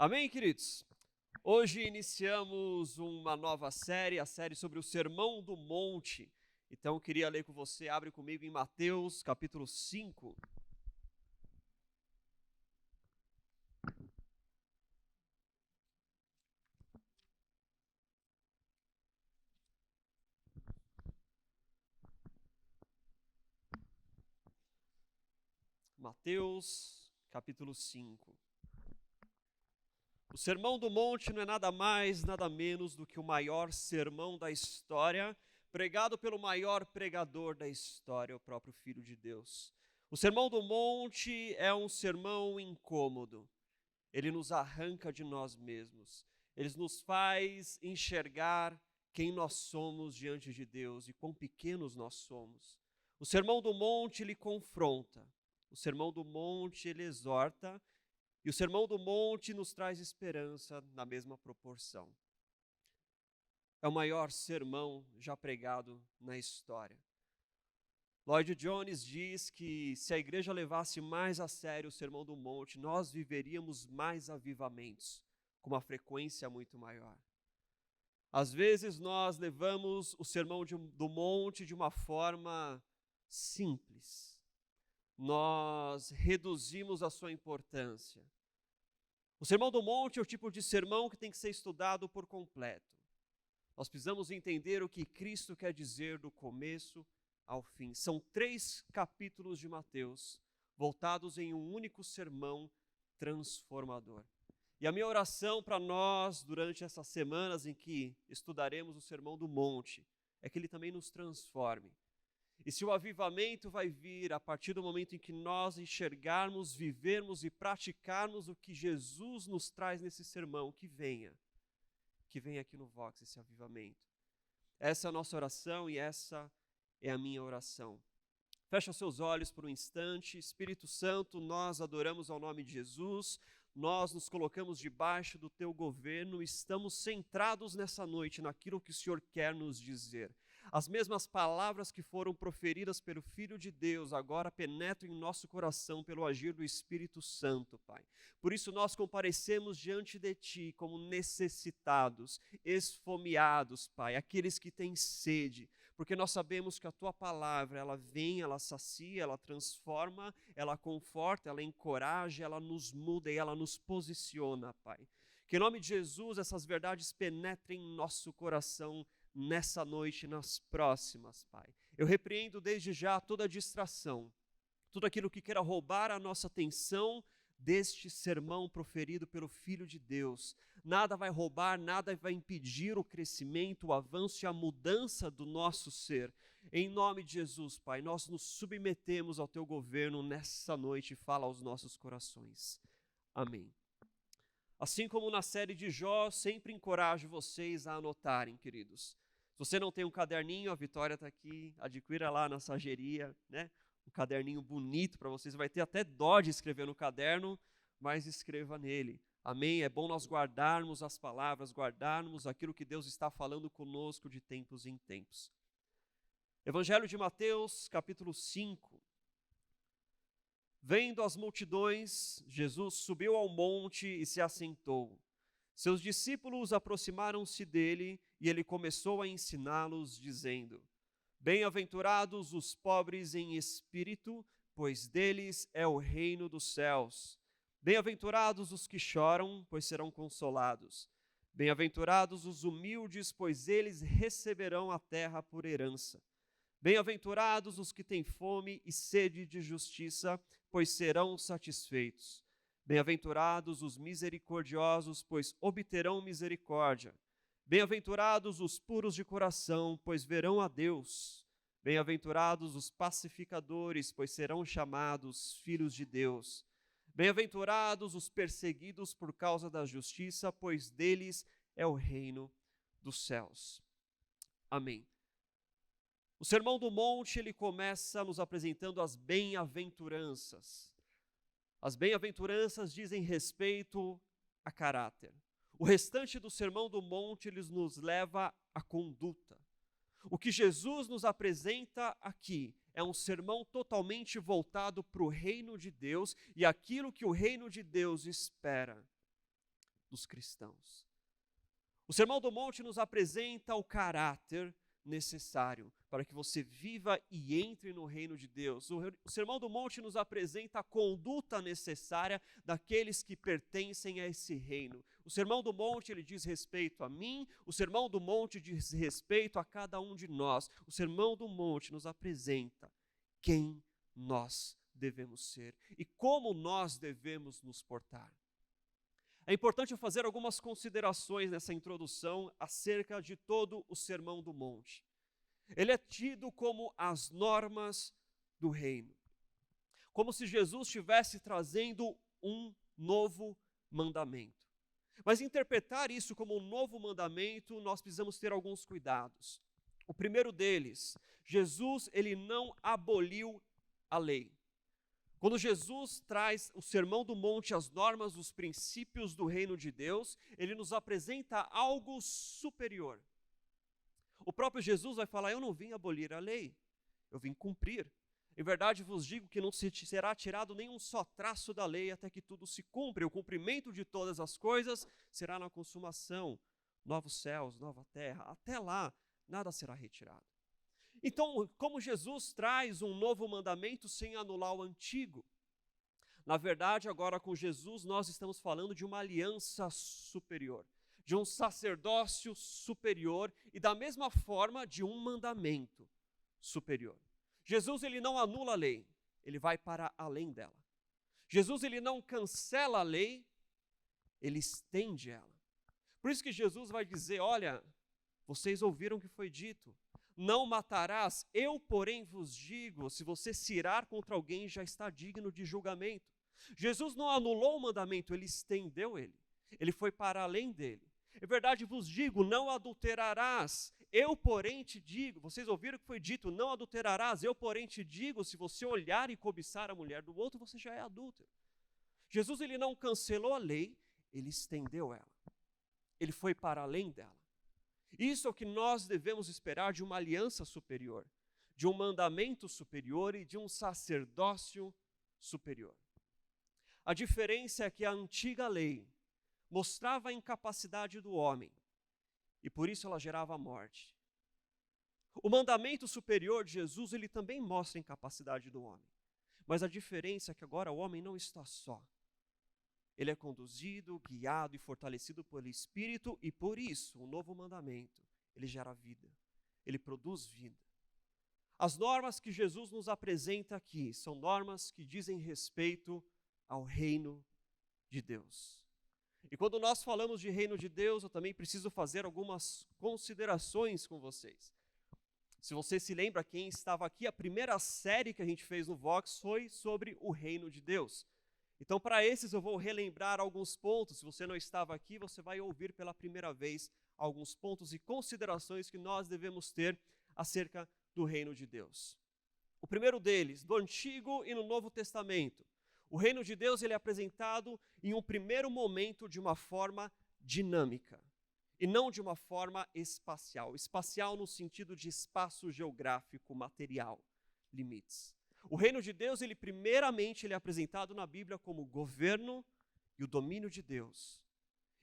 Amém, queridos? Hoje iniciamos uma nova série, a série sobre o Sermão do Monte. Então, eu queria ler com você, abre comigo em Mateus, capítulo 5. Mateus, capítulo 5. O Sermão do Monte não é nada mais, nada menos do que o maior sermão da história, pregado pelo maior pregador da história, o próprio Filho de Deus. O Sermão do Monte é um sermão incômodo. Ele nos arranca de nós mesmos. Ele nos faz enxergar quem nós somos diante de Deus e quão pequenos nós somos. O Sermão do Monte, ele confronta. O Sermão do Monte, ele exorta. E o Sermão do Monte nos traz esperança na mesma proporção. É o maior sermão já pregado na história. Lloyd Jones diz que se a igreja levasse mais a sério o Sermão do Monte, nós viveríamos mais avivamentos, com uma frequência muito maior. Às vezes nós levamos o Sermão do Monte de uma forma simples. Nós reduzimos a sua importância. O Sermão do Monte é o tipo de sermão que tem que ser estudado por completo. Nós precisamos entender o que Cristo quer dizer do começo ao fim. São 3 capítulos de Mateus, voltados em um único sermão transformador. E a minha oração para nós, durante essas semanas em que estudaremos o Sermão do Monte, é que ele também nos transforme. E se o avivamento vai vir a partir do momento em que nós enxergarmos, vivermos e praticarmos o que Jesus nos traz nesse sermão, que venha aqui no Vox esse avivamento. Essa é a nossa oração e essa é a minha oração. Fecha os seus olhos por um instante. Espírito Santo, nós adoramos ao nome de Jesus, nós nos colocamos debaixo do teu governo, estamos centrados nessa noite naquilo que o Senhor quer nos dizer. As mesmas palavras que foram proferidas pelo Filho de Deus agora penetram em nosso coração pelo agir do Espírito Santo, Pai. Por isso nós comparecemos diante de Ti como necessitados, esfomeados, Pai, aqueles que têm sede, porque nós sabemos que a Tua palavra, ela vem, ela sacia, ela transforma, ela conforta, ela encoraja, ela nos muda e ela nos posiciona, Pai. Que em nome de Jesus essas verdades penetrem em nosso coração nessa noite e nas próximas, Pai. Eu repreendo desde já toda distração, tudo aquilo que queira roubar a nossa atenção deste sermão proferido pelo Filho de Deus. Nada vai roubar, nada vai impedir o crescimento, o avanço e a mudança do nosso ser. Em nome de Jesus, Pai, nós nos submetemos ao Teu governo nessa noite e fala aos nossos corações. Amém. Assim como na série de Jó, sempre encorajo vocês a anotarem, queridos. Se você não tem um caderninho, a Vitória está aqui, adquira lá na sageria, né? Um caderninho bonito para vocês, vai ter até dó de escrever no caderno, mas escreva nele. Amém? É bom nós guardarmos as palavras, guardarmos aquilo que Deus está falando conosco de tempos em tempos. Evangelho de Mateus, capítulo 5. Vendo as multidões, Jesus subiu ao monte e se assentou. Seus discípulos aproximaram-se dele e ele começou a ensiná-los, dizendo: Bem-aventurados os pobres em espírito, pois deles é o reino dos céus. Bem-aventurados os que choram, pois serão consolados. Bem-aventurados os humildes, pois eles receberão a terra por herança. Bem-aventurados os que têm fome e sede de justiça, pois serão satisfeitos. Bem-aventurados os misericordiosos, pois obterão misericórdia. Bem-aventurados os puros de coração, pois verão a Deus. Bem-aventurados os pacificadores, pois serão chamados filhos de Deus. Bem-aventurados os perseguidos por causa da justiça, pois deles é o reino dos céus. Amém. O Sermão do Monte, ele começa nos apresentando as bem-aventuranças. As bem-aventuranças dizem respeito a caráter. O restante do Sermão do Monte, ele nos leva à conduta. O que Jesus nos apresenta aqui é um sermão totalmente voltado para o reino de Deus e aquilo que o reino de Deus espera. dos cristãos. O Sermão do Monte nos apresenta o caráter necessário para que você viva e entre no reino de Deus. O Sermão do Monte nos apresenta a conduta necessária daqueles que pertencem a esse reino. O Sermão do Monte, ele diz respeito a mim, o Sermão do Monte diz respeito a cada um de nós. O Sermão do Monte nos apresenta quem nós devemos ser e como nós devemos nos portar. É importante eu fazer algumas considerações nessa introdução acerca de todo o Sermão do Monte. Ele é tido como as normas do reino. Como se Jesus estivesse trazendo um novo mandamento. Mas interpretar isso como um novo mandamento, nós precisamos ter alguns cuidados. O primeiro deles, Jesus, ele não aboliu a lei. Quando Jesus traz o Sermão do Monte, as normas, os princípios do reino de Deus, ele nos apresenta algo superior. O próprio Jesus vai falar, eu não vim abolir a lei, eu vim cumprir. Em verdade vos digo que não será tirado nenhum só traço da lei até que tudo se cumpra. O cumprimento de todas as coisas será na consumação, novos céus, nova terra. Até lá, nada será retirado. Então, como Jesus traz um novo mandamento sem anular o antigo? Na verdade, agora com Jesus, nós estamos falando de uma aliança superior, de um sacerdócio superior e da mesma forma de um mandamento superior. Jesus, ele não anula a lei, ele vai para além dela. Jesus, ele não cancela a lei, ele estende ela. Por isso que Jesus vai dizer, olha, vocês ouviram o que foi dito, não matarás, eu porém vos digo, se você se irar contra alguém, já está digno de julgamento. Jesus não anulou o mandamento, ele estendeu ele. Ele foi para além dele. Em verdade vos digo, não adulterarás, eu porém te digo, vocês ouviram o que foi dito, não adulterarás, eu porém te digo, se você olhar e cobiçar a mulher do outro, você já é adúltero. Jesus, ele não cancelou a lei, ele estendeu ela. Ele foi para além dela. Isso é o que nós devemos esperar de uma aliança superior, de um mandamento superior e de um sacerdócio superior. A diferença é que a antiga lei mostrava a incapacidade do homem e por isso ela gerava a morte. O mandamento superior de Jesus, ele também mostra a incapacidade do homem, mas a diferença é que agora o homem não está só. Ele é conduzido, guiado e fortalecido pelo Espírito e por isso o novo mandamento, ele gera vida, ele produz vida. As normas que Jesus nos apresenta aqui são normas que dizem respeito ao reino de Deus. E quando nós falamos de reino de Deus, eu também preciso fazer algumas considerações com vocês. Se você se lembra, quem estava aqui, a primeira série que a gente fez no Vox foi sobre o reino de Deus. Então, para esses eu vou relembrar alguns pontos. Se você não estava aqui, você vai ouvir pela primeira vez alguns pontos e considerações que nós devemos ter acerca do reino de Deus. O primeiro deles, do Antigo e no Novo Testamento. O reino de Deus, ele é apresentado em um primeiro momento de uma forma dinâmica e não de uma forma espacial. Espacial no sentido de espaço geográfico, material, limites. O reino de Deus, ele primeiramente ele é apresentado na Bíblia como governo e o domínio de Deus.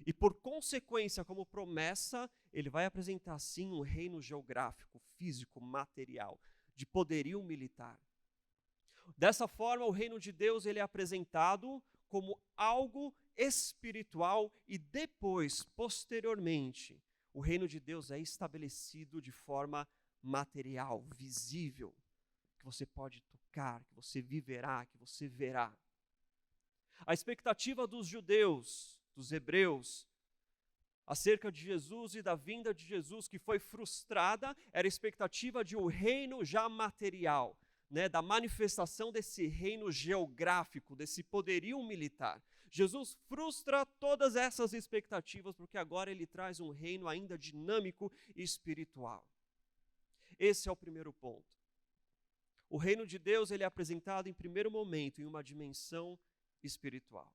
E por consequência, como promessa, ele vai apresentar sim um reino geográfico, físico, material, de poderio militar. Dessa forma, o reino de Deus ele é apresentado como algo espiritual e depois, posteriormente, o reino de Deus é estabelecido de forma material, visível, que você pode tocar, que você viverá, que você verá. A expectativa dos judeus, dos hebreus, acerca de Jesus e da vinda de Jesus, que foi frustrada, era a expectativa de um reino já material, da manifestação desse reino geográfico, desse poderio militar. Jesus frustra todas essas expectativas, porque agora ele traz um reino ainda dinâmico e espiritual. Esse é o primeiro ponto. O reino de Deus ele é apresentado em primeiro momento em uma dimensão espiritual.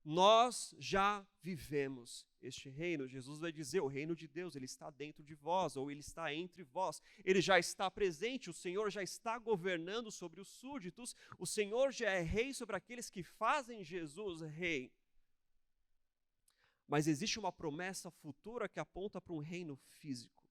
Nós já vivemos este reino. Jesus vai dizer, o reino de Deus, ele está dentro de vós, ou ele está entre vós. Ele já está presente, o Senhor já está governando sobre os súditos, o Senhor já é rei sobre aqueles que fazem Jesus rei. mas existe uma promessa futura que aponta para um reino físico,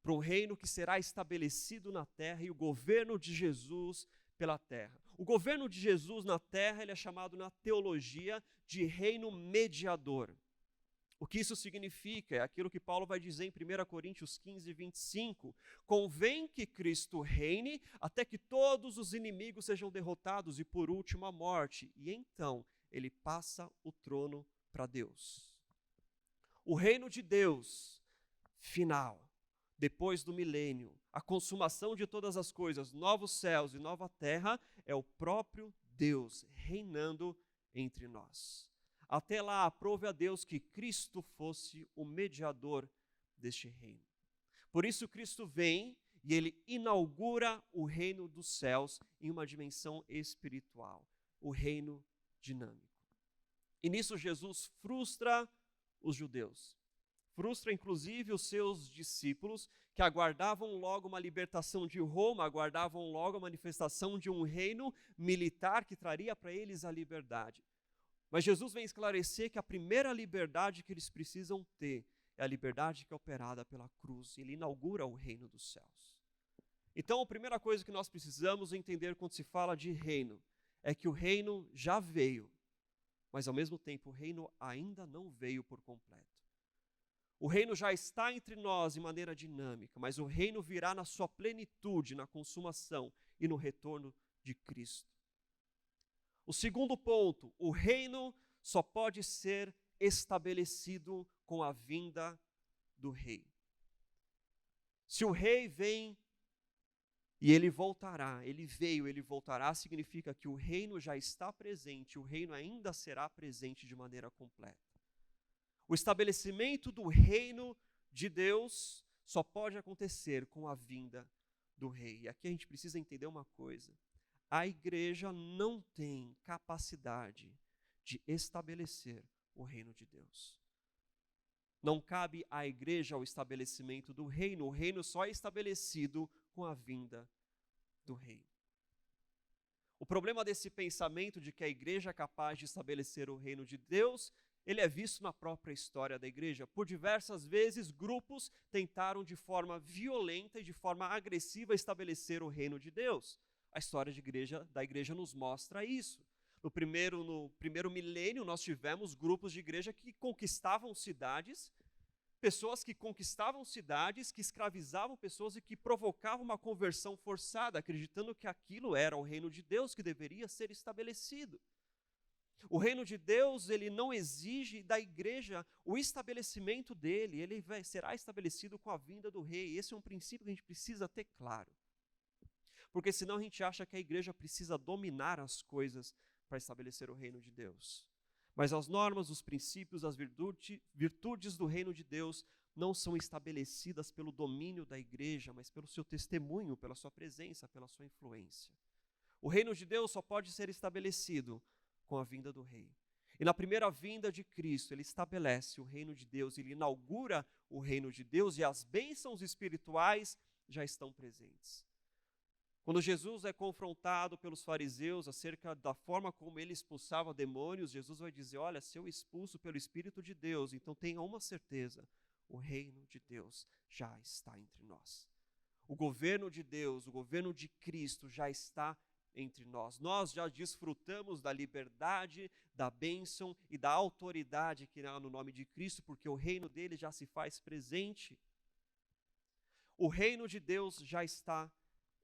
para um reino que será estabelecido na terra e o governo de Jesus pela terra. O governo de Jesus na terra, ele é chamado na teologia de reino mediador. O que isso significa? É aquilo que Paulo vai dizer em 1 Coríntios 15, 25. Convém que Cristo reine até que todos os inimigos sejam derrotados e por último a morte. E então ele passa o trono para Deus. O reino de Deus, final, depois do milênio, a consumação de todas as coisas, novos céus e nova terra, é o próprio Deus reinando entre nós. Até lá, aprove a Deus que Cristo fosse o mediador deste reino. Por isso, Cristo vem e ele inaugura o reino dos céus em uma dimensão espiritual, o reino dinâmico. E nisso Jesus frustra os judeus. Frustra inclusive os seus discípulos, que aguardavam logo uma libertação de Roma, aguardavam logo a manifestação de um reino militar que traria para eles a liberdade. Mas Jesus vem esclarecer que a primeira liberdade que eles precisam ter é a liberdade que é operada pela cruz. Ele inaugura o reino dos céus. Então, a primeira coisa que nós precisamos entender quando se fala de reino é que o reino já veio, mas ao mesmo tempo o reino ainda não veio por completo. O reino já está entre nós de maneira dinâmica, mas o reino virá na sua plenitude, na consumação e no retorno de Cristo. O segundo ponto, o reino só pode ser estabelecido com a vinda do rei. Se o rei vem e ele voltará, ele veio, ele voltará, significa que o reino já está presente, o reino ainda será presente de maneira completa. O estabelecimento do reino de Deus só pode acontecer com a vinda do rei. E aqui a gente precisa entender uma coisa. A igreja não tem capacidade de estabelecer o reino de Deus. Não cabe à igreja o estabelecimento do reino. O reino só é estabelecido com a vinda do rei. O problema desse pensamento de que a igreja é capaz de estabelecer o reino de Deus, ele é visto na própria história da igreja. Por diversas vezes, grupos tentaram de forma violenta e de forma agressiva estabelecer o reino de Deus. A história da igreja nos mostra isso. No primeiro milênio, nós tivemos grupos de igreja que conquistavam cidades, pessoas que conquistavam cidades, que escravizavam pessoas e que provocavam uma conversão forçada, acreditando que aquilo era o reino de Deus que deveria ser estabelecido. O reino de Deus, ele não exige da igreja o estabelecimento dele, ele será estabelecido com a vinda do rei. Esse é um princípio que a gente precisa ter claro. Porque senão a gente acha que a igreja precisa dominar as coisas para estabelecer o reino de Deus. Mas as normas, os princípios, as virtudes do reino de Deus não são estabelecidas pelo domínio da igreja, mas pelo seu testemunho, pela sua presença, pela sua influência. O reino de Deus só pode ser estabelecido com a vinda do rei. E na primeira vinda de Cristo, ele estabelece o reino de Deus, ele inaugura o reino de Deus e as bênçãos espirituais já estão presentes. Quando Jesus é confrontado pelos fariseus acerca da forma como ele expulsava demônios, Jesus vai dizer, olha, se eu expulso pelo Espírito de Deus, então tenha uma certeza, o reino de Deus já está entre nós. O governo de Deus, o governo de Cristo já está entre nós. Nós já desfrutamos da liberdade, da bênção e da autoridade que há no nome de Cristo, porque o reino dele já se faz presente. O reino de Deus já está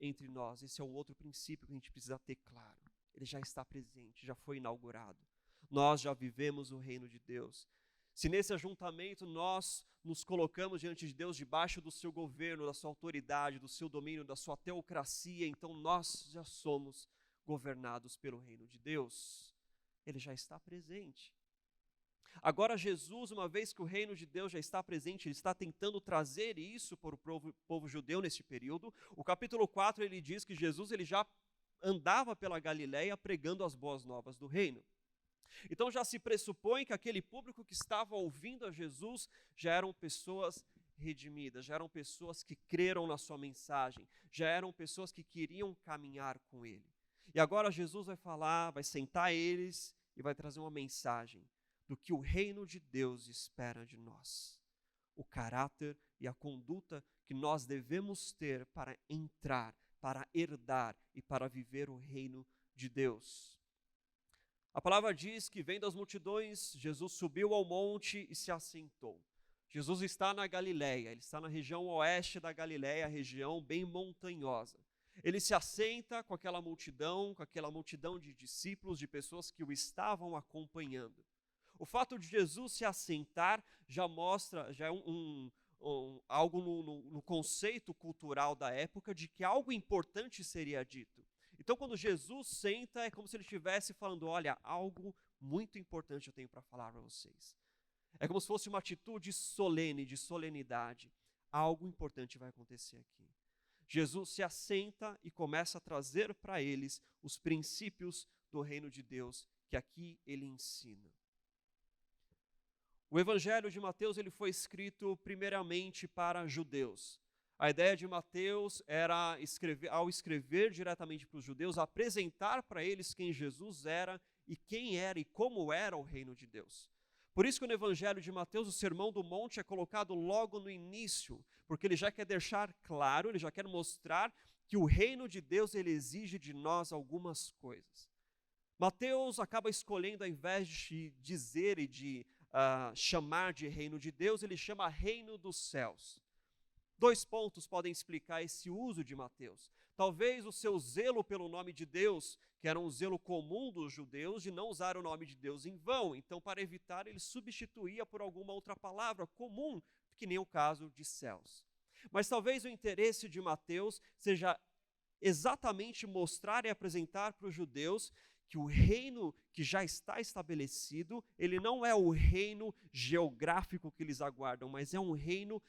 entre nós. Esse é um outro princípio que a gente precisa ter claro. Ele já está presente, já foi inaugurado. Nós já vivemos o reino de Deus. Se nesse ajuntamento nós nos colocamos diante de Deus, debaixo do seu governo, da sua autoridade, do seu domínio, da sua teocracia, então nós já somos governados pelo reino de Deus. Ele já está presente. Agora Jesus, uma vez que o reino de Deus já está presente, ele está tentando trazer isso para o povo judeu nesse período. O capítulo 4, ele diz que Jesus ele já andava pela Galileia pregando as boas novas do reino. Então já se pressupõe que aquele público que estava ouvindo a Jesus já eram pessoas redimidas, já eram pessoas que creram na sua mensagem, já eram pessoas que queriam caminhar com ele. E agora Jesus vai falar, vai sentar eles e vai trazer uma mensagem do que o reino de Deus espera de nós. O caráter e a conduta que nós devemos ter para entrar, para herdar e para viver o reino de Deus. A palavra diz que, vendo as multidões, Jesus subiu ao monte e se assentou. Jesus está na Galileia, ele está na região oeste da Galileia, região bem montanhosa. Ele se assenta com aquela multidão de discípulos, de pessoas que o estavam acompanhando. O fato de Jesus se assentar já mostra, já é algo no conceito cultural da época de que algo importante seria dito. Então, quando Jesus senta, é como se ele estivesse falando, olha, algo muito importante eu tenho para falar para vocês. É como se fosse uma atitude solene, de solenidade. Algo importante vai acontecer aqui. Jesus se assenta e começa a trazer para eles os princípios do reino de Deus, que aqui ele ensina. O Evangelho de Mateus ele foi escrito primeiramente para judeus. A ideia de Mateus era, ao escrever diretamente para os judeus, apresentar para eles quem Jesus era e como era o reino de Deus. Por isso que no Evangelho de Mateus, o Sermão do Monte é colocado logo no início, porque ele já quer deixar claro, ele já quer mostrar que o reino de Deus ele exige de nós algumas coisas. Mateus acaba escolhendo, ao invés de dizer e de chamar de reino de Deus, ele chama reino dos céus. 2 pontos podem explicar esse uso de Mateus. Talvez o seu zelo pelo nome de Deus, que era um zelo comum dos judeus, de não usar o nome de Deus em vão. Então, para evitar, ele substituía por alguma outra palavra comum, que nem o caso de céus. Mas talvez o interesse de Mateus seja exatamente mostrar e apresentar para os judeus que o reino que já está estabelecido, ele não é o reino geográfico que eles aguardam, mas é um reino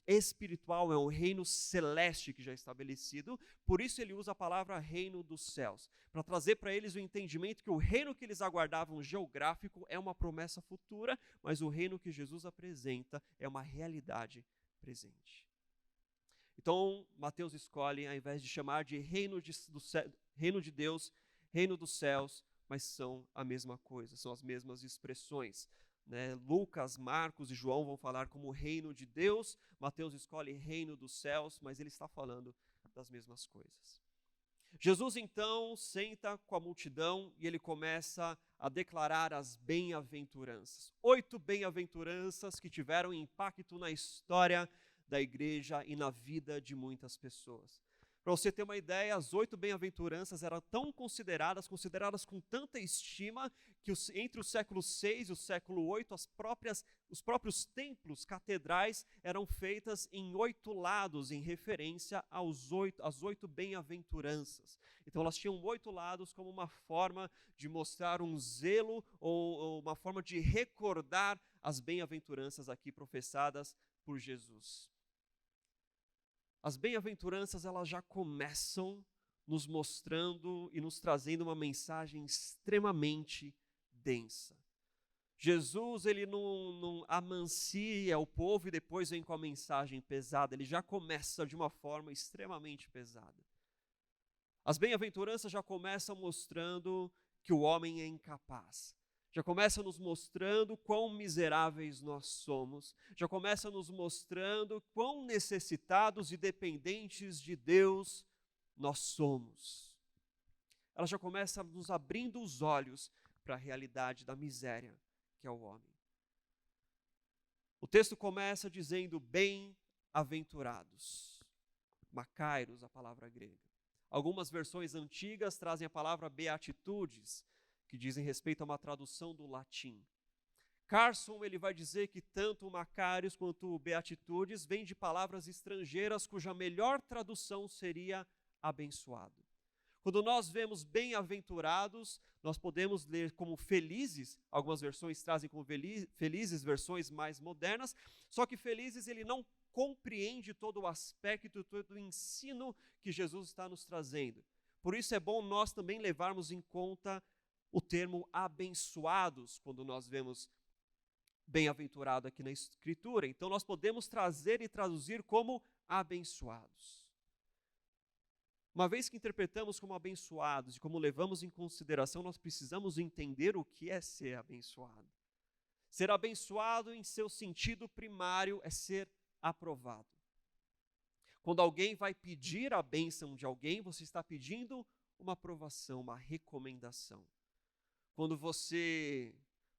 espiritual, é um reino celeste que já é estabelecido. Por isso ele usa a palavra reino dos céus, para trazer para eles o entendimento que o reino que eles aguardavam geográfico é uma promessa futura, mas o reino que Jesus apresenta é uma realidade presente. Então, Mateus escolhe, ao invés de chamar de reino de Deus, reino dos céus, mas são a mesma coisa, são as mesmas expressões. Lucas, Marcos e João vão falar como reino de Deus, Mateus escolhe reino dos céus, mas ele está falando das mesmas coisas. Jesus então senta com a multidão e ele começa a declarar as bem-aventuranças. 8 bem-aventuranças que tiveram impacto na história da igreja e na vida de muitas pessoas. Para você ter uma ideia, as 8 bem-aventuranças eram tão consideradas com tanta estima, que entre o século VI e o século VIII, os próprios templos, catedrais, eram feitas em 8 lados, em referência às 8 bem-aventuranças. Então elas tinham 8 lados como uma forma de mostrar um zelo ou uma forma de recordar as bem-aventuranças aqui professadas por Jesus. As bem-aventuranças, elas já começam nos mostrando e nos trazendo uma mensagem extremamente densa. Jesus, ele não amancia o povo e depois vem com a mensagem pesada, ele já começa de uma forma extremamente pesada. As bem-aventuranças já começam mostrando que o homem é incapaz. Já começa nos mostrando quão miseráveis nós somos. Já começa nos mostrando quão necessitados e dependentes de Deus nós somos. Ela já começa nos abrindo os olhos para a realidade da miséria que é o homem. O texto começa dizendo bem-aventurados. Makairos, a palavra grega. Algumas versões antigas trazem a palavra beatitudes, que dizem respeito a uma tradução do latim. Carson ele vai dizer que tanto o Macarius quanto o Beatitudes vêm de palavras estrangeiras cuja melhor tradução seria abençoado. Quando nós vemos bem-aventurados, nós podemos ler como felizes, algumas versões trazem como felizes, versões mais modernas, só que felizes ele não compreende todo o aspecto, todo o ensino que Jesus está nos trazendo. Por isso é bom nós também levarmos em conta o termo abençoados, quando nós vemos bem-aventurado aqui na Escritura. Então nós podemos trazer e traduzir como abençoados. Uma vez que interpretamos como abençoados e como levamos em consideração, nós precisamos entender o que é ser abençoado. Ser abençoado em seu sentido primário é ser aprovado. Quando alguém vai pedir a bênção de alguém, você está pedindo uma aprovação, uma recomendação. Quando você,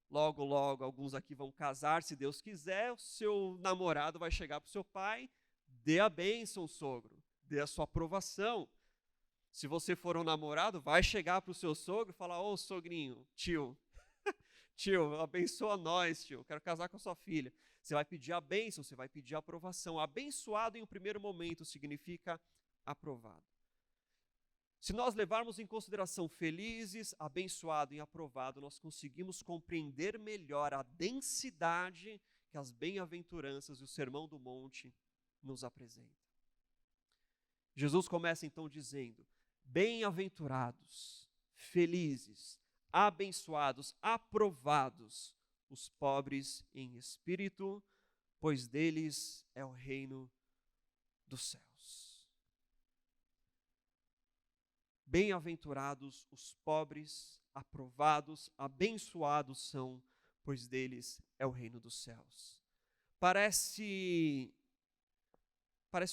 logo, alguns aqui vão casar, se Deus quiser, o seu namorado vai chegar para o seu pai, dê a bênção, sogro, dê a sua aprovação. Se você for um namorado, vai chegar para o seu sogro e falar, ô sogrinho, tio, abençoa nós, tio, quero casar com a sua filha. Você vai pedir a bênção, você vai pedir a aprovação. Abençoado em um primeiro momento significa aprovado. Se nós levarmos em consideração felizes, abençoado e aprovado, nós conseguimos compreender melhor a densidade que as bem-aventuranças e o Sermão do Monte nos apresentam. Jesus começa então dizendo: bem-aventurados, felizes, abençoados, aprovados, os pobres em espírito, pois deles é o reino dos céus. Bem-aventurados os pobres, aprovados, abençoados são, pois deles é o reino dos céus. Parece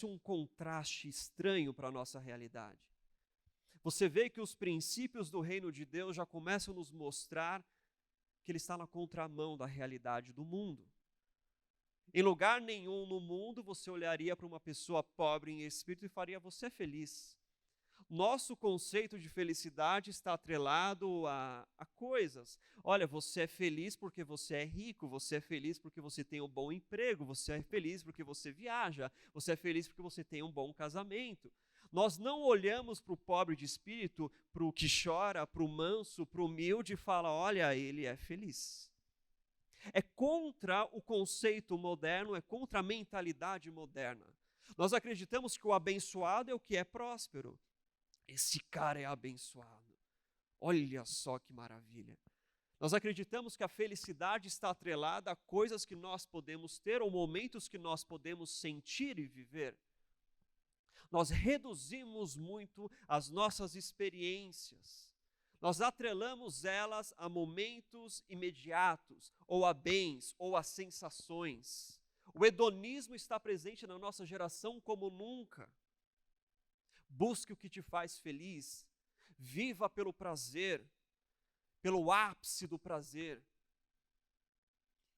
um contraste estranho para a nossa realidade. Você vê que os princípios do reino de Deus já começam a nos mostrar que ele está na contramão da realidade do mundo. Em lugar nenhum no mundo você olharia para uma pessoa pobre em espírito e faria você feliz. Nosso conceito de felicidade está atrelado a coisas. Olha, você é feliz porque você é rico, você é feliz porque você tem um bom emprego, você é feliz porque você viaja, você é feliz porque você tem um bom casamento. Nós não olhamos para o pobre de espírito, para o que chora, para o manso, para o humilde e fala, olha, ele é feliz. É contra o conceito moderno, é contra a mentalidade moderna. Nós acreditamos que o abençoado é o que é próspero. Esse cara é abençoado. Olha só que maravilha. Nós acreditamos que a felicidade está atrelada a coisas que nós podemos ter ou momentos que nós podemos sentir e viver. Nós reduzimos muito as nossas experiências. Nós atrelamos elas a momentos imediatos, ou a bens, ou a sensações. O hedonismo está presente na nossa geração como nunca. Busque o que te faz feliz. Viva pelo prazer, pelo ápice do prazer.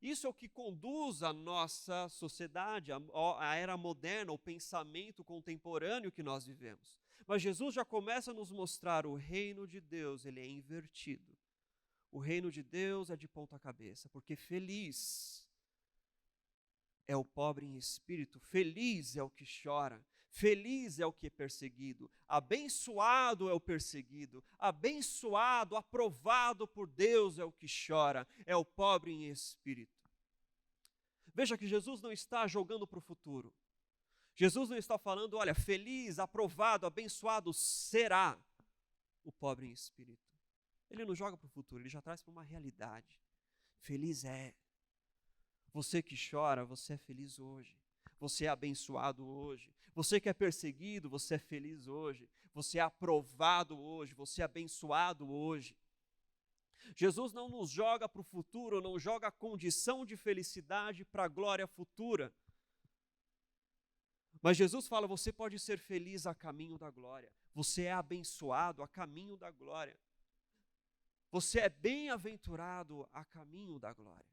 Isso é o que conduz a nossa sociedade, a era moderna, o pensamento contemporâneo que nós vivemos. Mas Jesus já começa a nos mostrar o reino de Deus, ele é invertido. O reino de Deus é de ponta cabeça, porque feliz é o pobre em espírito, feliz é o que chora, feliz é o que é perseguido, abençoado é o perseguido, abençoado, aprovado por Deus é o que chora, é o pobre em espírito. Veja que Jesus não está jogando para o futuro. Jesus não está falando, olha, feliz, aprovado, abençoado será o pobre em espírito. Ele não joga para o futuro, ele já traz para uma realidade. Feliz é. Você que chora, você é feliz hoje. Você é abençoado hoje. Você que é perseguido, você é feliz hoje. Você é aprovado hoje, você é abençoado hoje. Jesus não nos joga para o futuro, não joga a condição de felicidade para a glória futura. Mas Jesus fala, você pode ser feliz a caminho da glória. Você é abençoado a caminho da glória. Você é bem-aventurado a caminho da glória.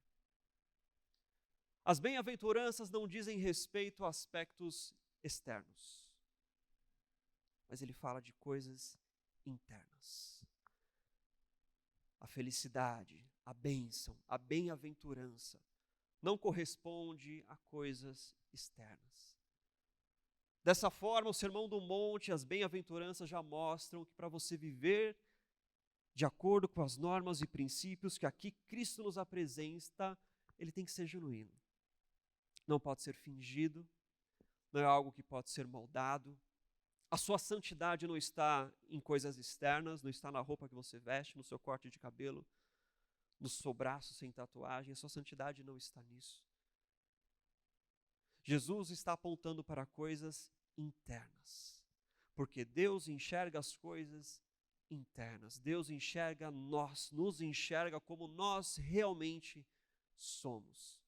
As bem-aventuranças não dizem respeito a aspectos externos, mas ele fala de coisas internas. A felicidade, a bênção, a bem-aventurança não corresponde a coisas externas. Dessa forma, o Sermão do Monte, as bem-aventuranças já mostram que para você viver de acordo com as normas e princípios que aqui Cristo nos apresenta, ele tem que ser genuíno. Não pode ser fingido, não é algo que pode ser moldado. A sua santidade não está em coisas externas, não está na roupa que você veste, no seu corte de cabelo, no seu braço sem tatuagem. A sua santidade não está nisso. Jesus está apontando para coisas internas, porque Deus enxerga as coisas internas. Deus enxerga nós, nos enxerga como nós realmente somos.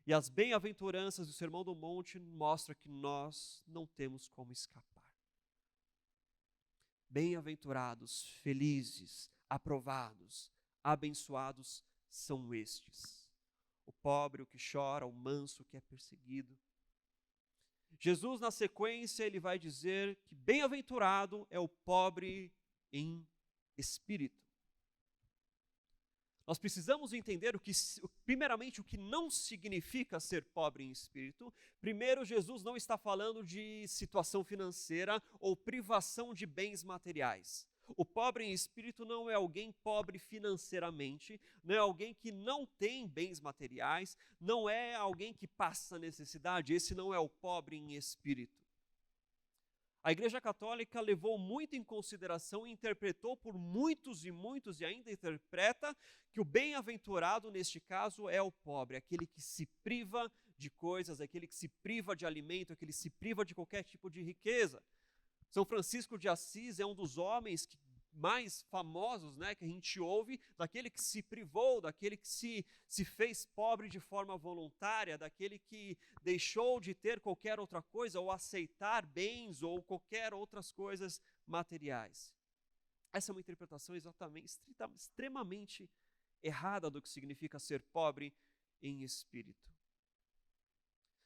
E as bem-aventuranças do Sermão do Monte mostram que nós não temos como escapar. Bem-aventurados, felizes, aprovados, abençoados são estes. O pobre, o que chora, o manso, o que é perseguido. Jesus, na sequência, ele vai dizer que bem-aventurado é o pobre em espírito. Nós precisamos entender primeiramente, o que não significa ser pobre em espírito. Primeiro, Jesus não está falando de situação financeira ou privação de bens materiais. O pobre em espírito não é alguém pobre financeiramente, não é alguém que não tem bens materiais, não é alguém que passa necessidade. Esse não é o pobre em espírito. A Igreja Católica levou muito em consideração e interpretou por muitos e ainda interpreta que o bem-aventurado neste caso é o pobre, aquele que se priva de coisas, aquele que se priva de alimento, aquele que se priva de qualquer tipo de riqueza. São Francisco de Assis é um dos homens mais famosos, que a gente ouve, daquele que se privou, daquele que se fez pobre de forma voluntária, daquele que deixou de ter qualquer outra coisa, ou aceitar bens, ou qualquer outras coisas materiais. Essa é uma interpretação extremamente errada do que significa ser pobre em espírito.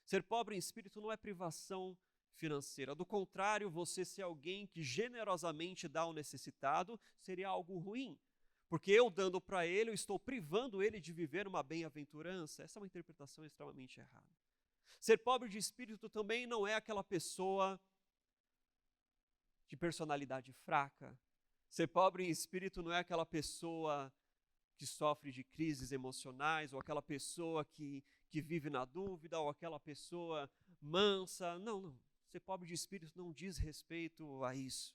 Ser pobre em espírito não é privação financeira. Do contrário, você ser alguém que generosamente dá ao necessitado seria algo ruim. Porque eu dando para ele, eu estou privando ele de viver uma bem-aventurança. Essa é uma interpretação extremamente errada. Ser pobre de espírito também não é aquela pessoa de personalidade fraca. Ser pobre em espírito não é aquela pessoa que sofre de crises emocionais, ou aquela pessoa que vive na dúvida, ou aquela pessoa mansa. Não. Ser pobre de espírito não diz respeito a isso.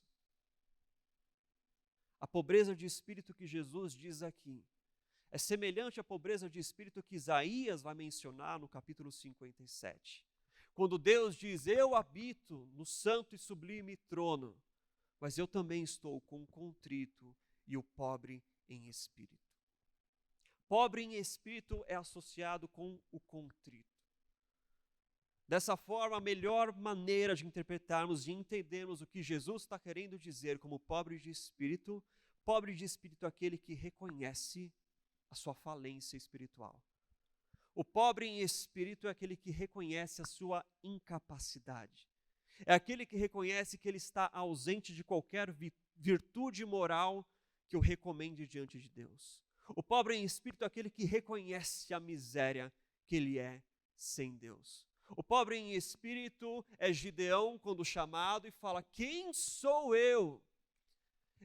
A pobreza de espírito que Jesus diz aqui é semelhante à pobreza de espírito que Isaías vai mencionar no capítulo 57. Quando Deus diz, eu habito no santo e sublime trono, mas eu também estou com o contrito e o pobre em espírito. Pobre em espírito é associado com o contrito. Dessa forma, a melhor maneira de interpretarmos e entendermos o que Jesus está querendo dizer como pobre de espírito é aquele que reconhece a sua falência espiritual. O pobre em espírito é aquele que reconhece a sua incapacidade. É aquele que reconhece que ele está ausente de qualquer virtude moral que o recomende diante de Deus. O pobre em espírito é aquele que reconhece a miséria que ele é sem Deus. O pobre em espírito é Gideão quando chamado e fala, quem sou eu?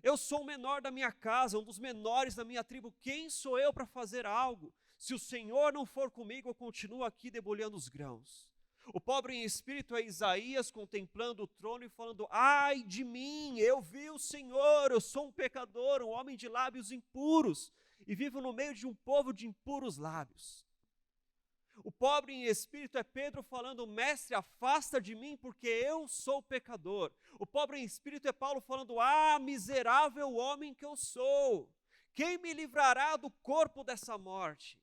Eu sou o menor da minha casa, um dos menores da minha tribo, quem sou eu para fazer algo? Se o Senhor não for comigo, eu continuo aqui debulhando os grãos. O pobre em espírito é Isaías contemplando o trono e falando, ai de mim, eu vi o Senhor, eu sou um pecador, um homem de lábios impuros, e vivo no meio de um povo de impuros lábios. O pobre em espírito é Pedro falando, mestre, afasta de mim porque eu sou pecador. O pobre em espírito é Paulo falando, miserável homem que eu sou, quem me livrará do corpo dessa morte?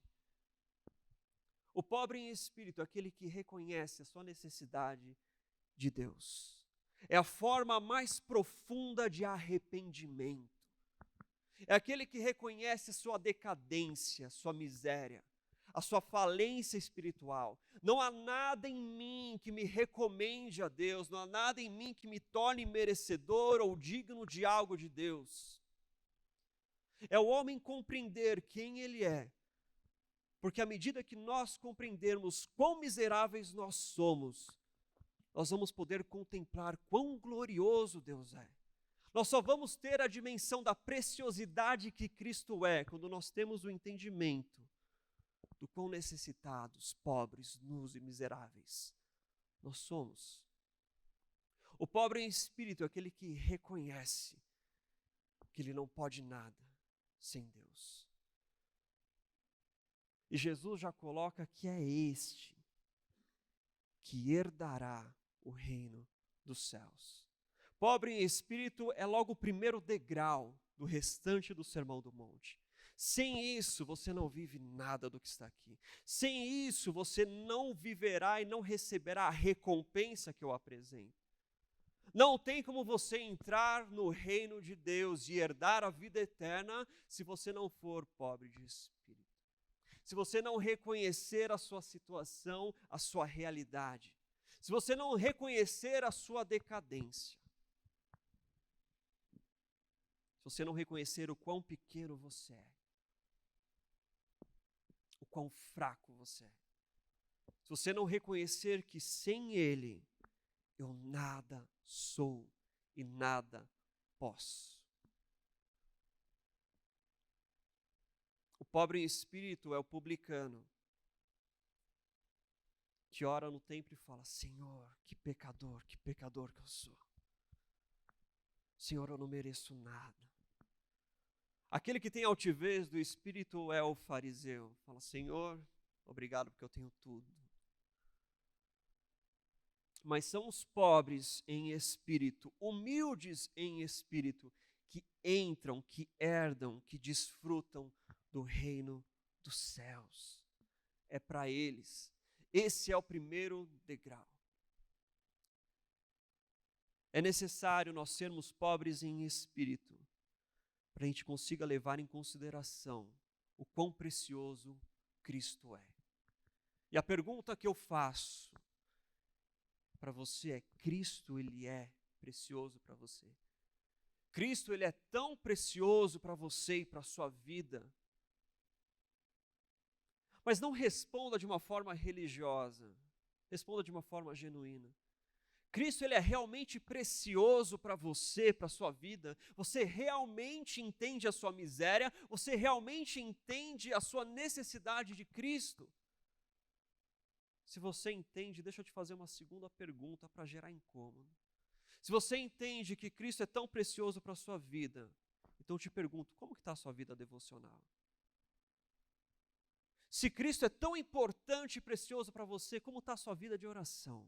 O pobre em espírito é aquele que reconhece a sua necessidade de Deus. É a forma mais profunda de arrependimento. É aquele que reconhece sua decadência, sua miséria, a sua falência espiritual. Não há nada em mim que me recomende a Deus, não há nada em mim que me torne merecedor ou digno de algo de Deus. É o homem compreender quem ele é, porque à medida que nós compreendermos quão miseráveis nós somos, nós vamos poder contemplar quão glorioso Deus é. Nós só vamos ter a dimensão da preciosidade que Cristo é, quando nós temos o entendimento do quão necessitados, pobres, nus e miseráveis nós somos. O pobre em espírito é aquele que reconhece que ele não pode nada sem Deus. E Jesus já coloca que é este que herdará o reino dos céus. Pobre em espírito é logo o primeiro degrau do restante do Sermão do Monte. Sem isso, você não vive nada do que está aqui. Sem isso, você não viverá e não receberá a recompensa que eu apresento. Não tem como você entrar no reino de Deus e herdar a vida eterna se você não for pobre de espírito. Se você não reconhecer a sua situação, a sua realidade. Se você não reconhecer a sua decadência. Se você não reconhecer o quão pequeno você é. O quão fraco você é. Se você não reconhecer que sem Ele eu nada sou e nada posso. O pobre em espírito é o publicano que ora no templo e fala: Senhor, que pecador que eu sou. Senhor, eu não mereço nada. Aquele que tem altivez do espírito é o fariseu. Fala: Senhor, obrigado porque eu tenho tudo. Mas são os pobres em espírito, humildes em espírito, que entram, que herdam, que desfrutam do reino dos céus. É para eles. Esse é o primeiro degrau. É necessário nós sermos pobres em espírito, para a gente consiga levar em consideração o quão precioso Cristo é. E a pergunta que eu faço para você é: Cristo, Ele é precioso para você? Cristo, Ele é tão precioso para você e para a sua vida? Mas não responda de uma forma religiosa, responda de uma forma genuína. Cristo, Ele é realmente precioso para você, para a sua vida? Você realmente entende a sua miséria? Você realmente entende a sua necessidade de Cristo? Se você entende, deixa eu te fazer uma segunda pergunta para gerar incômodo. Se você entende que Cristo é tão precioso para a sua vida, então eu te pergunto, como que está a sua vida devocional? Se Cristo é tão importante e precioso para você, como está a sua vida de oração?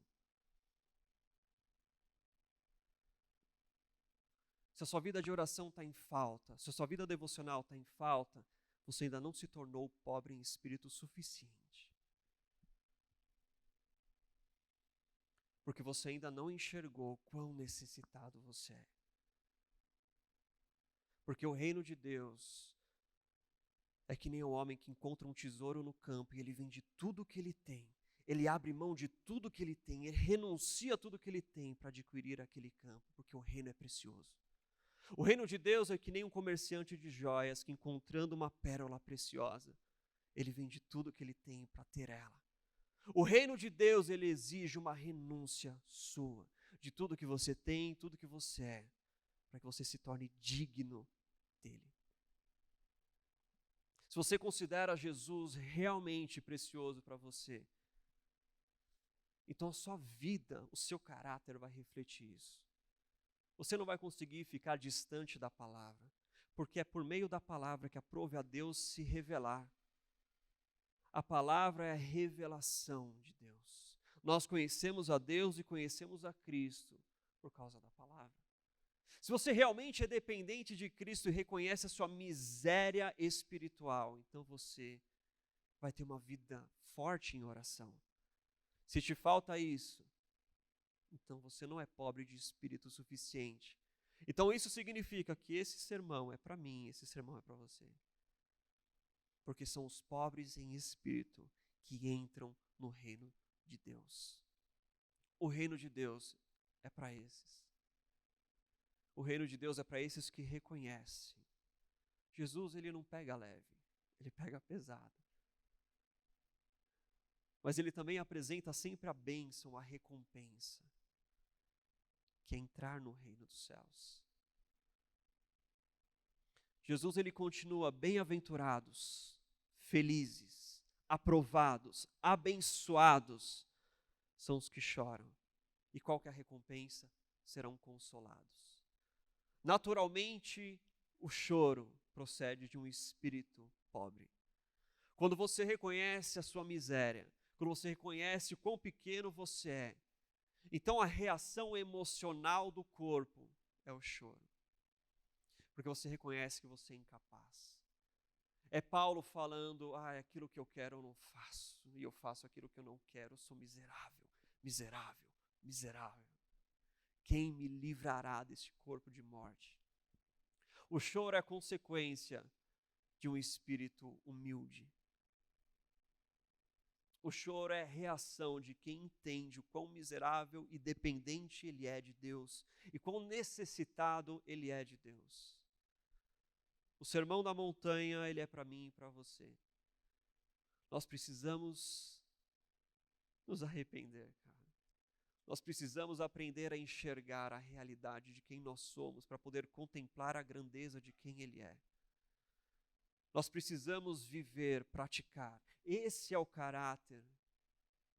Se a sua vida de oração está em falta, se a sua vida devocional está em falta, você ainda não se tornou pobre em espírito o suficiente. Porque você ainda não enxergou quão necessitado você é. Porque o reino de Deus é que nem o homem que encontra um tesouro no campo e ele vende tudo o que ele tem. Ele abre mão de tudo que ele tem, ele renuncia a tudo que ele tem para adquirir aquele campo, porque o reino é precioso. O reino de Deus é que nem um comerciante de joias que, encontrando uma pérola preciosa, ele vende tudo que ele tem para ter ela. O reino de Deus, ele exige uma renúncia sua, de tudo que você tem, tudo que você é, para que você se torne digno dele. Se você considera Jesus realmente precioso para você, então a sua vida, o seu caráter vai refletir isso. Você não vai conseguir ficar distante da palavra, porque é por meio da palavra que aprove a Deus se revelar. A palavra é a revelação de Deus. Nós conhecemos a Deus e conhecemos a Cristo por causa da palavra. Se você realmente é dependente de Cristo e reconhece a sua miséria espiritual, então você vai ter uma vida forte em oração. Se te falta isso, então você não é pobre de espírito o suficiente. Então isso significa que esse sermão é para mim, esse sermão é para você. Porque são os pobres em espírito que entram no reino de Deus. O reino de Deus é para esses. O reino de Deus é para esses que reconhecem. Jesus, ele não pega leve, ele pega pesado. Mas ele também apresenta sempre a bênção, a recompensa, que é entrar no reino dos céus. Jesus, ele continua: bem-aventurados, felizes, aprovados, abençoados são os que choram. E qual que é a recompensa? Serão consolados. Naturalmente, o choro procede de um espírito pobre. Quando você reconhece a sua miséria, quando você reconhece o quão pequeno você é, então a reação emocional do corpo é o choro. Porque você reconhece que você é incapaz. É Paulo falando, aquilo que eu quero eu não faço, e eu faço aquilo que eu não quero, eu sou miserável, miserável, miserável. Quem me livrará deste corpo de morte? O choro é consequência de um espírito humilde. O choro é reação de quem entende o quão miserável e dependente ele é de Deus, e quão necessitado ele é de Deus. O sermão da montanha, ele é para mim e para você. Nós precisamos nos arrepender, cara. Nós precisamos aprender a enxergar a realidade de quem nós somos para poder contemplar a grandeza de quem Ele é. Nós precisamos viver, praticar. Esse é o caráter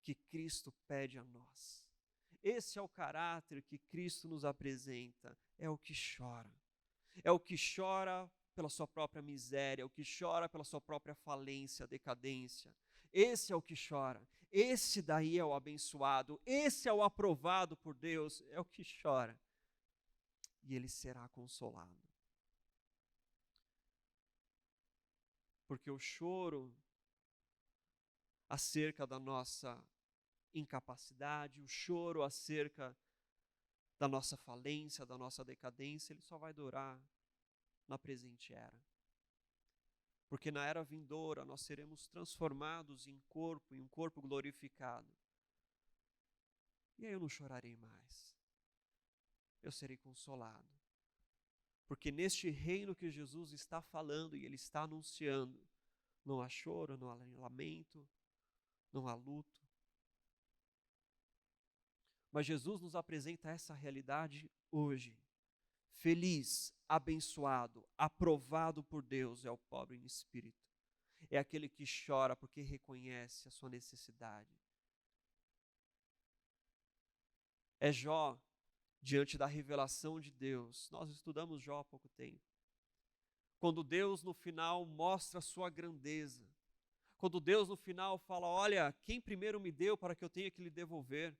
que Cristo pede a nós. Esse é o caráter que Cristo nos apresenta. É o que chora. É o que chora pela sua própria miséria, é o que chora pela sua própria falência, decadência. Esse é o que chora. Esse daí é o abençoado. Esse é o aprovado por Deus. É o que chora. E ele será consolado. Porque o choro acerca da nossa incapacidade, o choro acerca da nossa falência, da nossa decadência, ele só vai durar na presente era. Porque na era vindoura nós seremos transformados em um corpo glorificado. E aí eu não chorarei mais. Eu serei consolado. Porque neste reino que Jesus está falando e Ele está anunciando, não há choro, não há lamento, não há luto. Mas Jesus nos apresenta essa realidade hoje. Feliz, abençoado, aprovado por Deus é o pobre em espírito. É aquele que chora porque reconhece a sua necessidade. É Jó, diante da revelação de Deus. Nós estudamos Jó há pouco tempo. Quando Deus no final mostra a sua grandeza. Quando Deus no final fala, olha, quem primeiro me deu para que eu tenha que lhe devolver?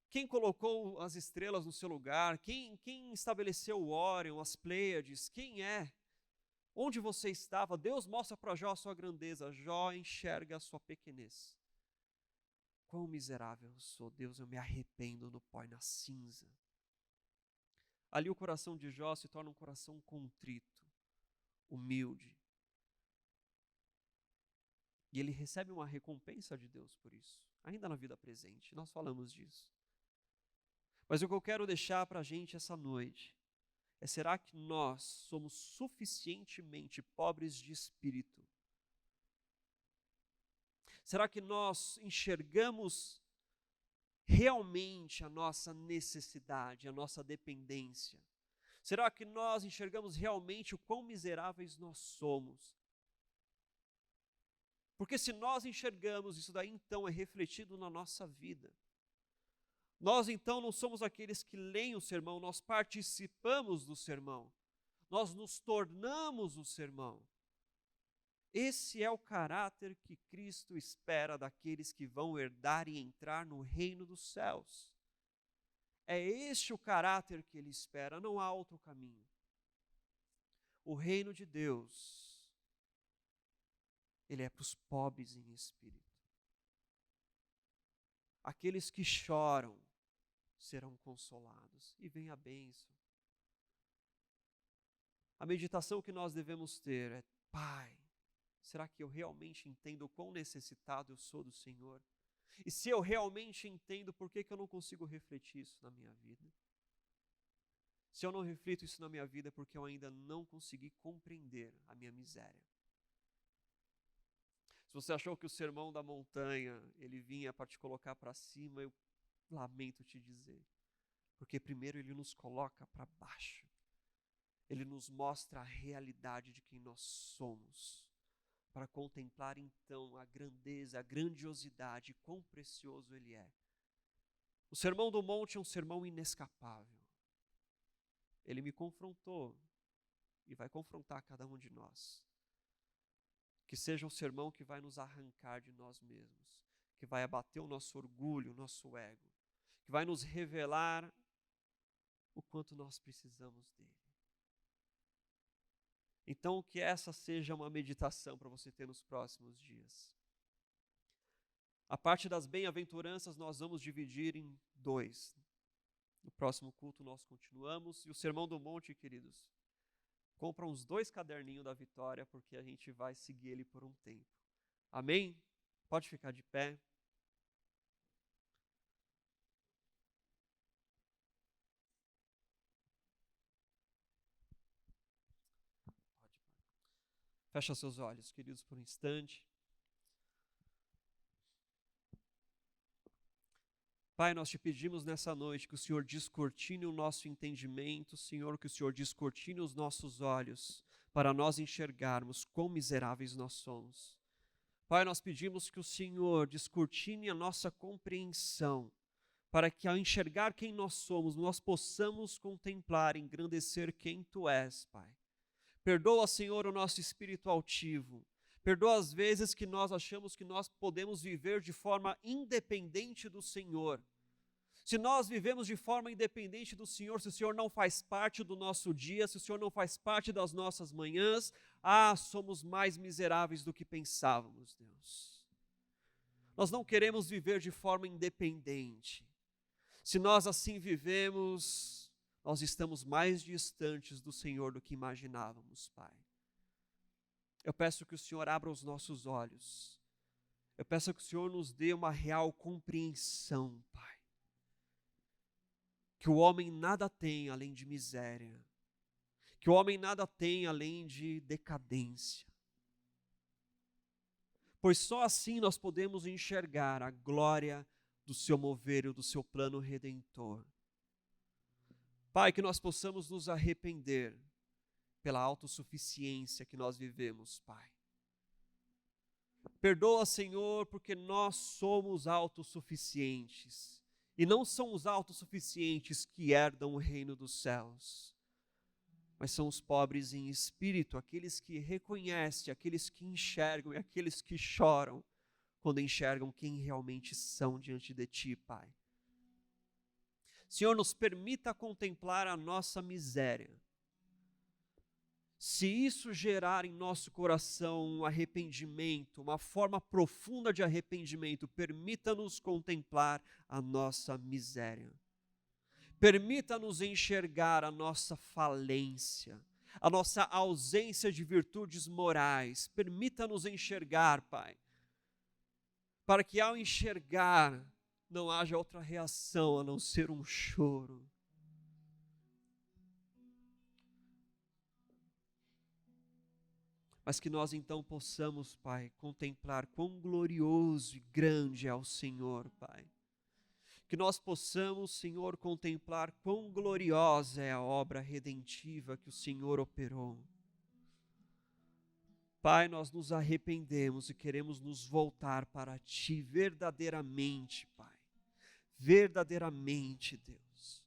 Quem colocou as estrelas no seu lugar? Quem estabeleceu o Órion, as Pleiades? Quem é? Onde você estava? Deus mostra para Jó a sua grandeza. Jó enxerga a sua pequenez. Quão miserável eu sou, Deus, eu me arrependo no pó e na cinza. Ali o coração de Jó se torna um coração contrito, humilde. E ele recebe uma recompensa de Deus por isso, ainda na vida presente. Nós falamos disso. Mas o que eu quero deixar para a gente essa noite é: será que nós somos suficientemente pobres de espírito? Será que nós enxergamos realmente a nossa necessidade, a nossa dependência? Será que nós enxergamos realmente o quão miseráveis nós somos? Porque se nós enxergamos, isso daí então é refletido na nossa vida. Nós então não somos aqueles que leem o sermão, nós participamos do sermão. Nós nos tornamos o sermão. Esse é o caráter que Cristo espera daqueles que vão herdar e entrar no reino dos céus. É este o caráter que Ele espera, não há outro caminho. O reino de Deus, ele é para os pobres em espírito. Aqueles que choram serão consolados. E vem a bênção. A meditação que nós devemos ter é: Pai, será que eu realmente entendo o quão necessitado eu sou do Senhor? E se eu realmente entendo, por que eu não consigo refletir isso na minha vida? Se eu não reflito isso na minha vida, é porque eu ainda não consegui compreender a minha miséria. Se você achou que o sermão da montanha, ele vinha para te colocar para cima, eu lamento te dizer. Porque primeiro ele nos coloca para baixo. Ele nos mostra a realidade de quem nós somos. Para contemplar então a grandeza, a grandiosidade, quão precioso ele é. O Sermão do Monte é um sermão inescapável. Ele me confrontou e vai confrontar cada um de nós. Que seja um sermão que vai nos arrancar de nós mesmos, que vai abater o nosso orgulho, o nosso ego, que vai nos revelar o quanto nós precisamos dele. Então, que essa seja uma meditação para você ter nos próximos dias. A parte das bem-aventuranças nós vamos dividir em 2. No próximo culto nós continuamos. E o Sermão do Monte, queridos, compra uns 2 caderninhos da vitória, porque a gente vai seguir ele por um tempo. Amém? Pode ficar de pé. Fecha seus olhos, queridos, por um instante. Pai, nós te pedimos nessa noite que o Senhor descortine o nosso entendimento, Senhor, que o Senhor descortine os nossos olhos, para nós enxergarmos quão miseráveis nós somos. Pai, nós pedimos que o Senhor descortine a nossa compreensão, para que ao enxergar quem nós somos, nós possamos contemplar, engrandecer quem Tu és, Pai. Perdoa, Senhor, o nosso espírito altivo. Perdoa as vezes que nós achamos que nós podemos viver de forma independente do Senhor. Se nós vivemos de forma independente do Senhor, se o Senhor não faz parte do nosso dia, se o Senhor não faz parte das nossas manhãs, somos mais miseráveis do que pensávamos, Deus. Nós não queremos viver de forma independente. Se nós assim vivemos, nós estamos mais distantes do Senhor do que imaginávamos, Pai. Eu peço que o Senhor abra os nossos olhos. Eu peço que o Senhor nos dê uma real compreensão, Pai. Que o homem nada tem além de miséria. Que o homem nada tem além de decadência. Pois só assim nós podemos enxergar a glória do seu mover e do seu plano redentor. Pai, que nós possamos nos arrepender pela autossuficiência que nós vivemos, Pai. Perdoa, Senhor, porque nós somos autossuficientes. E não são os autossuficientes que herdam o reino dos céus, mas são os pobres em espírito, aqueles que reconhecem, aqueles que enxergam e aqueles que choram quando enxergam quem realmente são diante de Ti, Pai. Senhor, nos permita contemplar a nossa miséria. Se isso gerar em nosso coração um arrependimento, uma forma profunda de arrependimento, permita-nos contemplar a nossa miséria. Permita-nos enxergar a nossa falência, a nossa ausência de virtudes morais. Permita-nos enxergar, Pai, para que ao enxergar não haja outra reação a não ser um choro. Mas que nós então possamos, Pai, contemplar quão glorioso e grande é o Senhor, Pai. Que nós possamos, Senhor, contemplar quão gloriosa é a obra redentiva que o Senhor operou. Pai, nós nos arrependemos e queremos nos voltar para Ti verdadeiramente, Pai. Verdadeiramente, Deus.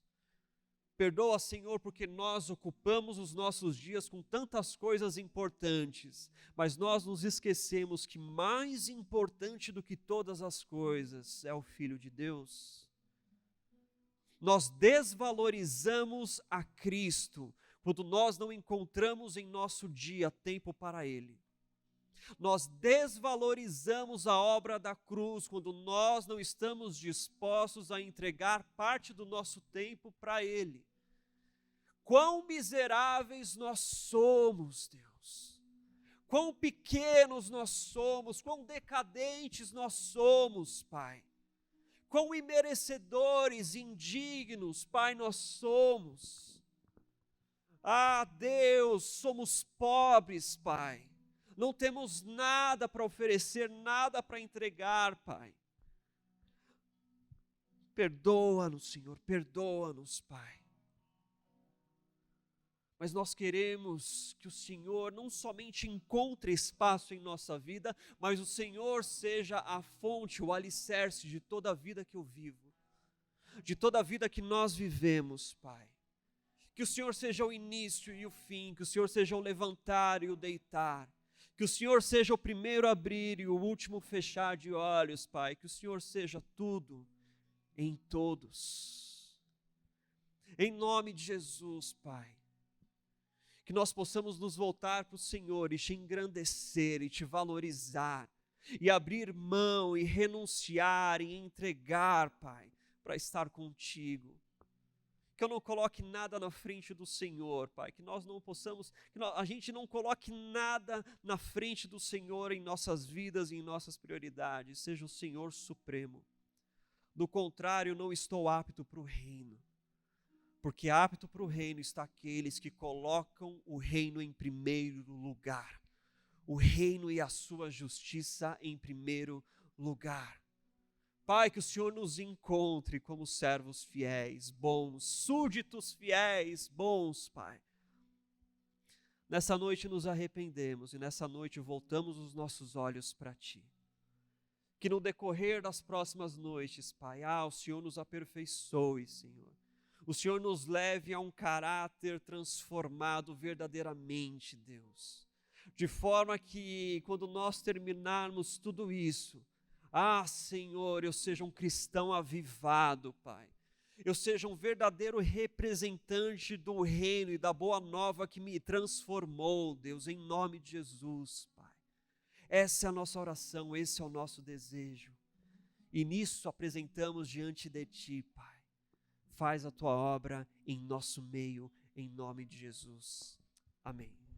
Perdoa, Senhor, porque nós ocupamos os nossos dias com tantas coisas importantes, mas nós nos esquecemos que mais importante do que todas as coisas é o Filho de Deus. Nós desvalorizamos a Cristo quando nós não encontramos em nosso dia tempo para Ele. Nós desvalorizamos a obra da cruz quando nós não estamos dispostos a entregar parte do nosso tempo para Ele. Quão miseráveis nós somos, Deus. Quão pequenos nós somos, quão decadentes nós somos, Pai. Quão imerecedores, indignos, Pai, nós somos. Deus, somos pobres, Pai. Não temos nada para oferecer, nada para entregar, Pai. Perdoa-nos, Senhor, perdoa-nos, Pai. Mas nós queremos que o Senhor não somente encontre espaço em nossa vida, mas o Senhor seja a fonte, o alicerce de toda a vida que eu vivo, de toda a vida que nós vivemos, Pai. Que o Senhor seja o início e o fim, que o Senhor seja o levantar e o deitar, que o Senhor seja o primeiro a abrir e o último fechar de olhos, Pai, que o Senhor seja tudo em todos. Em nome de Jesus, Pai. que nós possamos nos voltar para o Senhor e te engrandecer e te valorizar, e abrir mão e renunciar e entregar, Pai, para estar contigo. Que eu não coloque nada na frente do Senhor, Pai, que nós não possamos, a gente não coloque nada na frente do Senhor em nossas vidas e em nossas prioridades, seja o Senhor supremo. Do contrário, não estou apto para o reino, porque apto para o reino está aqueles que colocam o reino em primeiro lugar, o reino e a sua justiça em primeiro lugar. Pai, que o Senhor nos encontre como servos fiéis, bons, súditos fiéis, bons, Pai. Nessa noite nos arrependemos e nessa noite voltamos os nossos olhos para Ti. Que no decorrer das próximas noites, Pai, o Senhor nos aperfeiçoe, Senhor. O Senhor nos leve a um caráter transformado verdadeiramente, Deus. De forma que quando nós terminarmos tudo isso, Senhor, eu seja um cristão avivado, Pai. Eu seja um verdadeiro representante do reino e da boa nova que me transformou, Deus, em nome de Jesus, Pai. Essa é a nossa oração, esse é o nosso desejo. E nisso apresentamos diante de Ti, Pai. Faz a Tua obra em nosso meio, em nome de Jesus. Amém.